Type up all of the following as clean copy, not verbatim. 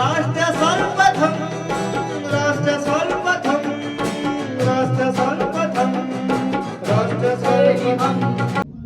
राष्ट्र सर्वप्रथम राष्ट्र सर्वप्रथम राष्ट्र सर्वप्रथम राष्ट्र सर्वप्रथम।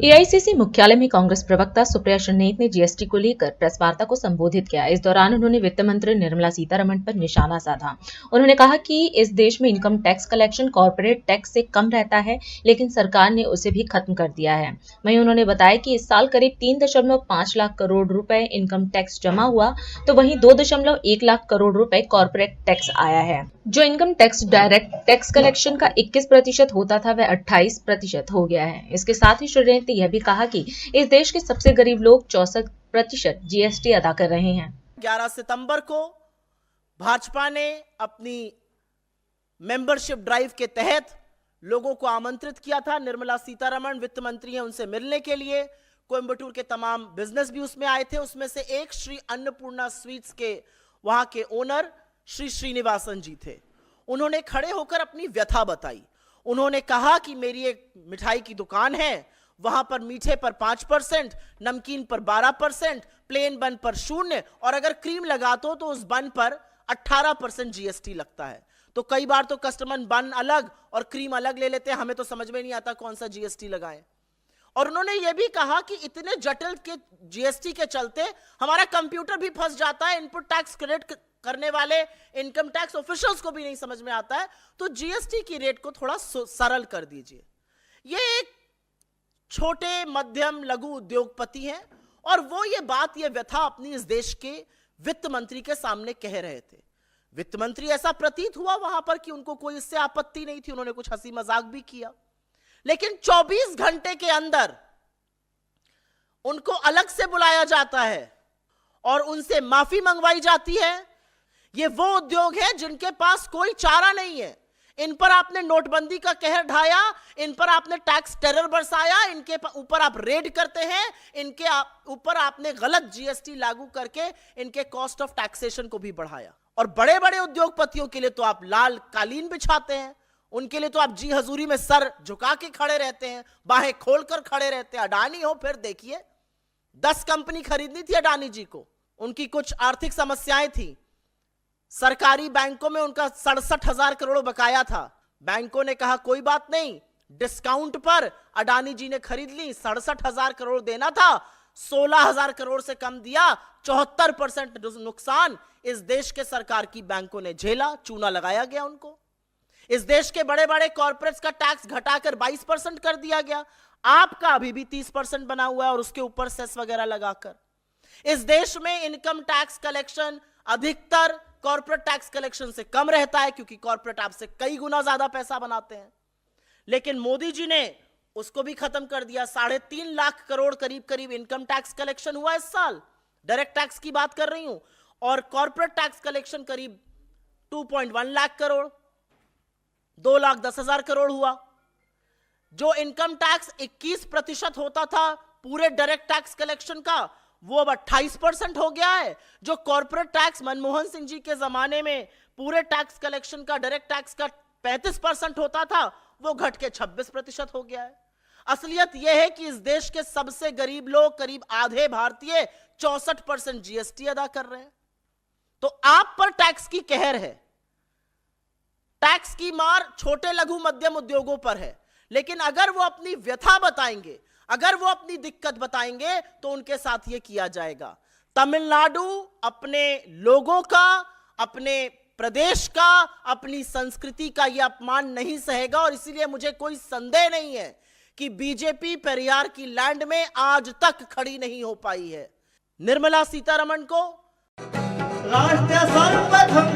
एआईसीसी मुख्यालय में कांग्रेस प्रवक्ता सुप्रिया श्रीनेत ने जीएसटी को लेकर प्रेस वार्ता को संबोधित किया। इस दौरान उन्होंने वित्त मंत्री निर्मला सीतारमण पर निशाना साधा। उन्होंने कहा कि इस देश में income tax collection corporate tax से कम रहता है, लेकिन सरकार ने उसे भी खत्म कर दिया है। वहीं उन्होंने बताया कि इस साल करीब 3.5 लाख करोड़ रुपए इनकम टैक्स जमा हुआ, तो वहीं 2.1 लाख करोड़ रुपए कॉर्पोरेट टैक्स आया है। जो income tax direct tax collection का 21% होता था, वह 28% हो गया है। इसके साथ ही श्रीनेत ने यह भी कहा कि इस देश के सबसे गरीब लोग 64% जीएसटी अदा कर रहे हैं। 11 सितंबर को भाजपा ने अपनी मेंबरशिप ड्राइव के तहत लोगों को आमंत्रित किया था। निर्मला सीतारमण वित्त मंत्री हैं, उनसे मिलने के लिए कोयंबटूर के तमाम बिजनेस भी उसमें आए थे। उसमें से एक श्री अन्नपूर्णा स्वीट्स के वहां के ओनर श्री श्रीनिवासन जी थे। उन्होंने खड़े होकर अपनी व्यथा बताई। उन्होंने कहा कि मेरी एक मिठाई की दुकान है, वहां पर मीठे पर 5%, नमकीन पर 12%, प्लेन बन पर 0 और अगर क्रीम लगा तो उस बन पर 18% जीएसटी लगता है। तो कई बार तो कस्टमर बन अलग और क्रीम अलग ले लेते हैं, हमें तो समझ में नहीं आता कौन सा जीएसटी लगाएं। और उन्होंने यह भी कहा कि इतने जटिल के जीएसटी के चलते हमारा कंप्यूटर भी फंस जाता है, इनपुट टैक्स क्रेडिट करने वाले इनकम टैक्स ऑफिशियल्स को भी नहीं समझ में आता है, तो जीएसटी की रेट को थोड़ा सरल कर दीजिए। ये एक छोटे मध्यम लघु उद्योगपति हैं और वो ये व्यथा अपनी इस देश के वित्त मंत्री के सामने कह रहे थे। वित्त मंत्री ऐसा प्रतीत हुआ वहां पर कि उनको कोई इससे आपत्ति नहीं थी, उन्होंने कुछ हंसी मजाक भी किया, लेकिन 24 घंटे के अंदर उनको अलग से बुलाया जाता है और उनसे माफी मंगवाई जाती है। ये वो उद्योग है जिनके पास कोई चारा नहीं है। इन पर आपने नोटबंदी का कहर ढाया, इन पर आपने टैक्स टेरर बरसाया, इनके ऊपर आप रेड करते हैं, इनके ऊपर आपने गलत जीएसटी लागू करके इनके कॉस्ट ऑफ टैक्सेशन को भी बढ़ाया। और बड़े बड़े उद्योगपतियों के लिए तो आप लाल कालीन बिछाते हैं, उनके लिए तो आप जी हजूरी में सर झुका के खड़े रहते हैं, बाहें खोलकर खड़े रहते हैं। अडानी हो, फिर देखिए 10 कंपनी खरीदनी थी अडानी जी को, उनकी कुछ आर्थिक समस्याएं थी, सरकारी बैंकों में उनका 67,000 करोड़ बकाया था। बैंकों ने कहा कोई बात नहीं, डिस्काउंट पर अडानी जी ने खरीद ली। 67,000 करोड़ देना था, 16,000 करोड़ से कम दिया। 74% नुकसान इस देश के सरकार की बैंकों ने झेला, चूना लगाया गया उनको। इस देश के बड़े बड़े कॉर्पोरेट्स का टैक्स घटाकर 22% कर दिया गया। आपका अभी भी 30% बना हुआ है और उसके ऊपर सेस वगैरह लगाकर। इस देश में इनकम टैक्स कलेक्शन अधिकतर कॉर्पोरेट टैक्स कलेक्शन से कम रहता है, क्योंकि कॉर्पोरेट आपसे कई गुना ज्यादा पैसा बनाते हैं। लेकिन मोदी जी ने उसको भी खत्म कर दिया। 3.5 लाख करोड़ करीब इनकम टैक्स कलेक्शन हुआ इस साल, डायरेक्ट टैक्स की बात कर रही हूं, और कॉर्पोरेट टैक्स कलेक्शन करीब 2.1 लाख करोड़, 2,10,000 करोड़ हुआ। जो इनकम टैक्स 21% होता था पूरे डायरेक्ट टैक्स कलेक्शन का, वो अब 28% हो गया है। जो कॉर्पोरेट टैक्स मनमोहन सिंह जी के जमाने में पूरे टैक्स कलेक्शन का, डायरेक्ट टैक्स का 35% होता था, वो घट के 26% हो गया है। असलियत यह है कि इस देश के सबसे गरीब लोग, करीब आधे भारतीय, 64% जीएसटी अदा कर रहे हैं। तो आप पर टैक्स की कहर है, टैक्स की मार छोटे लघु मध्यम उद्योगों पर है। लेकिन अगर वो अपनी व्यथा बताएंगे, अगर वो अपनी दिक्कत बताएंगे, तो उनके साथ ये किया जाएगा। तमिलनाडु अपने लोगों का, अपने प्रदेश का, अपनी संस्कृति का ये अपमान नहीं सहेगा। और इसीलिए मुझे कोई संदेह नहीं है कि बीजेपी पेरियार की लैंड में आज तक खड़ी नहीं हो पाई है। निर्मला सीतारमण को राष्ट्र सर्वप्रथम